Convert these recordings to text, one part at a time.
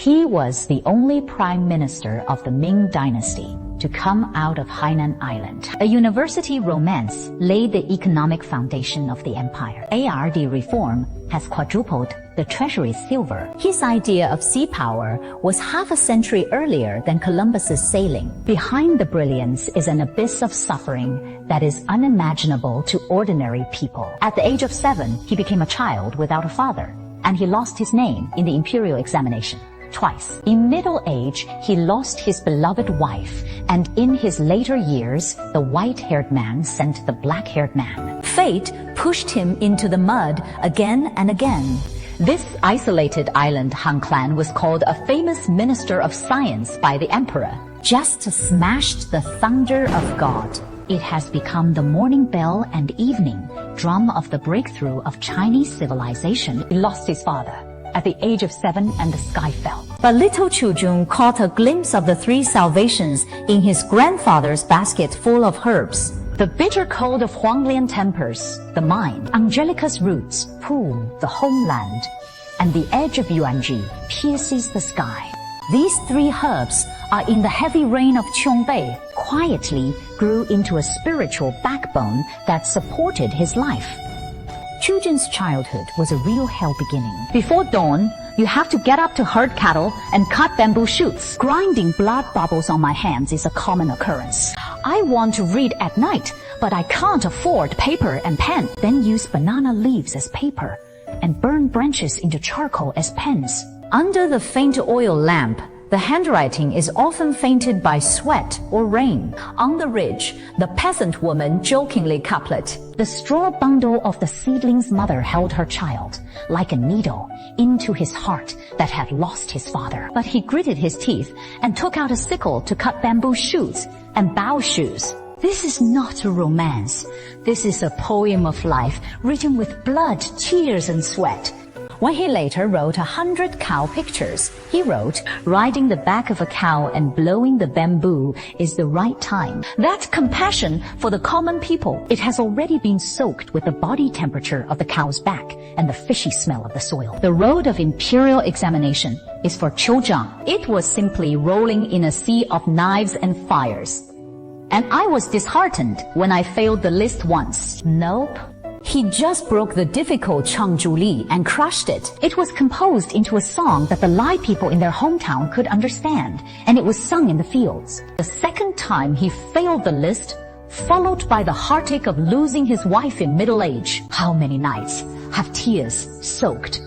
He was the only prime minister of the Ming Dynasty to come out of Hainan Island. A university romance laid the economic foundation of the empire. ARD reform has quadrupled the treasury silver. His idea of sea power was half a century earlier than Columbus's sailing. Behind the brilliance is an abyss of suffering that is unimaginable to ordinary people. At the age of 7, he became a child without a father, and he lost his name in the imperial examination. Twice. In middle age, he lost his beloved wife, and in his later years, the white-haired man sent the black-haired man. Fate pushed him into the mud again and again. This isolated island Han clan was called a famous minister of science by the emperor. Just smashed the thunder of God. It has become the morning bell and evening drum of the breakthrough of Chinese civilization. He lost his father at the age of 7, and the sky fell. But little Chu Jun caught a glimpse of the 3 salvations in his grandfather's basket full of herbs. The bitter cold of Huanglian tempers the mind, Angelica's roots pull the homeland, and the edge of Yuanji pierces the sky. These 3 herbs are in the heavy rain of Qiangbei, quietly grew into a spiritual backbone that supported his life. Chu Jun's childhood was a real hell beginning. Before dawn, you have to get up to herd cattle and cut bamboo shoots. Grinding blood bubbles on my hands is a common occurrence. I want to read at night, but I can't afford paper and pen. Then use banana leaves as paper and burn branches into charcoal as pens. Under the faint oil lamp, the handwriting is often fainted by sweat or rain. On the ridge, the peasant woman jokingly couplet. The straw bundle of the seedling's mother held her child, like a needle, into his heart that had lost his father. But he gritted his teeth and took out a sickle to cut bamboo shoots and bough shoes. This is not a romance. This is a poem of life written with blood, tears, and sweat. When he later wrote 100 cow pictures, he wrote, riding the back of a cow and blowing the bamboo is the right time. That's compassion for the common people. It has already been soaked with the body temperature of the cow's back and the fishy smell of the soil. The road of imperial examination is for Qiu Zhang. It was simply rolling in a sea of knives and fires. And I was disheartened when I failed the list once. Nope. He just broke the difficult Changzhu Li and crushed it. It was composed into a song that the Lai people in their hometown could understand, and it was sung in the fields. The second time he failed the list, followed by the heartache of losing his wife in middle age. How many nights have tears soaked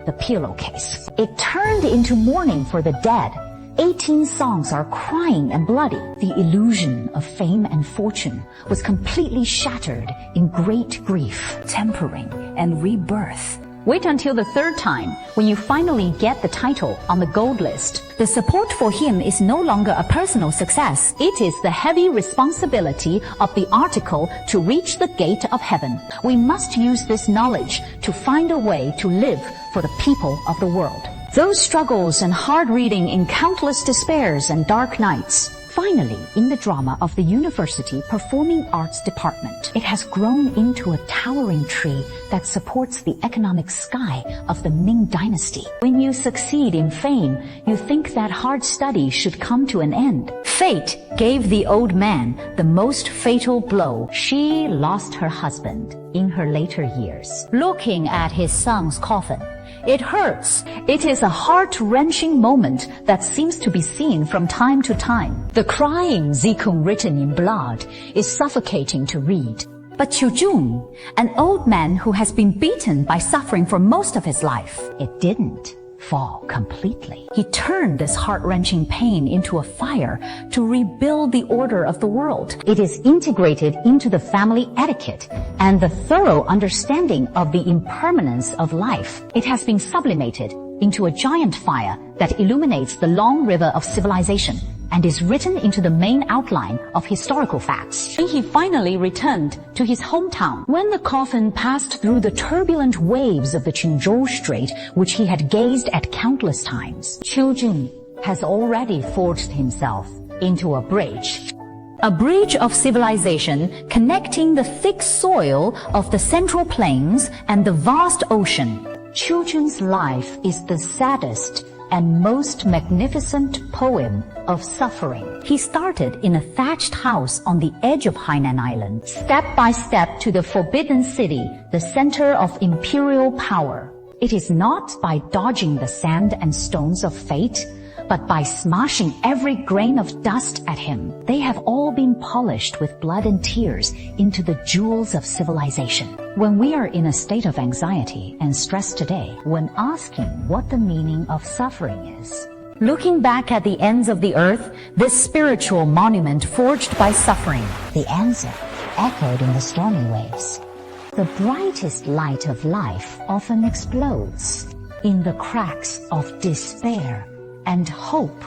the pillowcase? It turned into mourning for the dead. 18 songs are crying and bloody. The illusion of fame and fortune was completely shattered in great grief, tempering, and rebirth. Wait until the 3rd time, when you finally get the title on the gold list. The support for him is no longer a personal success. It is the heavy responsibility of the article to reach the gate of heaven. We must use this knowledge to find a way to live for the people of the world. Those struggles and hard reading in countless despairs and dark nights. Finally, in the drama of the University Performing Arts Department, it has grown into a towering tree that supports the economic sky of the Ming Dynasty. When you succeed in fame, you think that hard study should come to an end. Fate gave the old man the most fatal blow. She lost her husband in her later years. Looking at his son's coffin, it hurts. It is a heart-wrenching moment that seems to be seen from time to time. The crying Zikung written in blood is suffocating to read. But Chu Jun, an old man who has been beaten by suffering for most of his life, it didn't fall completely. He turned this heart-wrenching pain into a fire to rebuild the order of the world. It is integrated into the family etiquette and the thorough understanding of the impermanence of life. It has been sublimated into a giant fire that illuminates the long river of civilization and is written into the main outline of historical facts. When he finally returned to his hometown, when the coffin passed through the turbulent waves of the Qingzhou Strait, which he had gazed at countless times, Qiu Jun has already forged himself into a bridge of civilization connecting the thick soil of the Central Plains and the vast ocean. Qiu Jun's life is the saddest and most magnificent poem of suffering. He started in a thatched house on the edge of Hainan Island, step by step to the forbidden city, the center of imperial power. It is not by dodging the sand and stones of fate, but by smashing every grain of dust at him. They have all been polished with blood and tears into the jewels of civilization. When we are in a state of anxiety and stress today, when asking what the meaning of suffering is, looking back at the ends of the earth, this spiritual monument forged by suffering, the answer echoed in the stormy waves. The brightest light of life often explodes in the cracks of despair and hope